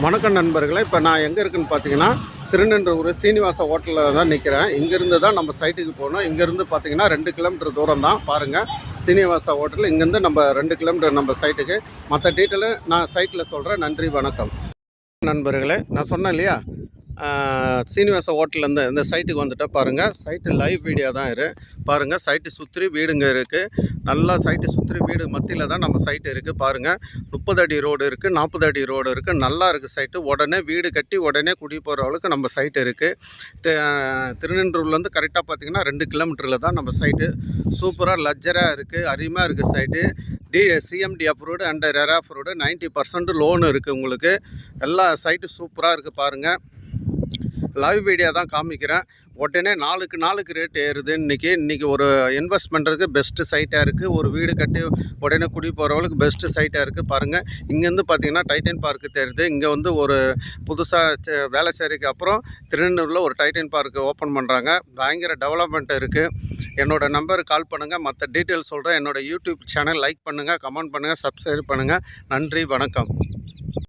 வணக்கம் நண்பர்களே. இப்போ நான் எங்கே இருக்குன்னு பார்த்தீங்கன்னா, திருநின்றவூர் சீனிவாச ஹோட்டலில் தான் நிற்கிறேன். இங்கேருந்து தான் நம்ம சைட்டுக்கு போகணும். இங்கேருந்து பார்த்தீங்கன்னா 2 கிலோமீட்டர் தூரம் தான் பாருங்கள். சீனிவாசா ஹோட்டல் இங்கேருந்து நம்ம 2 கிலோமீட்டர் நம்ம சைட்டுக்கு. மற்ற டீட்டெயிலு நான் சைட்டில் சொல்கிறேன். நன்றி, வணக்கம் நண்பர்களே. நான் சொன்னேன் இல்லையா, சீனிவாச ஹோட்டல்லேருந்து இந்த சைட்டுக்கு வந்துட்டால் பாருங்கள். சைட்டு லைவ் வீடியோ தான் பாருங்கள். சைட்டு சுற்றி வீடுங்க இருக்குது. நல்லா சைட்டு சுற்றி வீடு மத்தியில் தான் நம்ம சைட்டு இருக்குது பாருங்கள். 30 அடி ரோடு இருக்குது, 40 அடி ரோடு இருக்குது. நல்லா இருக்குது சைட்டு. உடனே வீடு கட்டி உடனே குடி போகிற அளவுக்கு நம்ம சைட்டு இருக்குது. திருநின்றூர்லேருந்து கரெக்டாக பார்த்திங்கன்னா 2 கிலோமீட்டரில் தான் நம்ம சைட்டு. சூப்பராக லக்ஸரியாக இருக்குது, அருமையாக இருக்குது site. CMD approved and RERA approved 90% loan இருக்குது உங்களுக்கு. எல்லா சைட்டு சூப்பராக இருக்குது பாருங்கள். லைவ் வீடியோ தான் காமிக்கிறேன். உடனே நாளுக்கு ரேட் ஏறுது. இன்றைக்கி ஒரு இன்வெஸ்ட் பண்ணுறதுக்கு பெஸ்ட்டு சைட்டாக இருக்குது. ஒரு வீடு கட்டி உடனே குடி போகிறவங்களுக்கு பெஸ்ட்டு சைட்டாக இருக்குது பாருங்கள். இங்கேருந்து பார்த்திங்கன்னா டைட்டன் பார்க்கு தெரியுது. இங்கே வந்து ஒரு புதுசாக வேலைச்சேரிக்கு அப்புறம் திருநெல்வேலியில் ஒரு டைட்டன் பார்க்கு ஓப்பன் பண்ணுறாங்க. பயங்கர டெவலப்மெண்ட் இருக்குது. என்னோடய நம்பருக்கு கால் பண்ணுங்கள். மற்ற டீட்டெயில்ஸ் சொல்கிறேன். என்னோடய யூடியூப் சேனல் லைக் பண்ணுங்கள், கமெண்ட் பண்ணுங்கள், சப்ஸ்கிரைப் பண்ணுங்கள். நன்றி, வணக்கம்.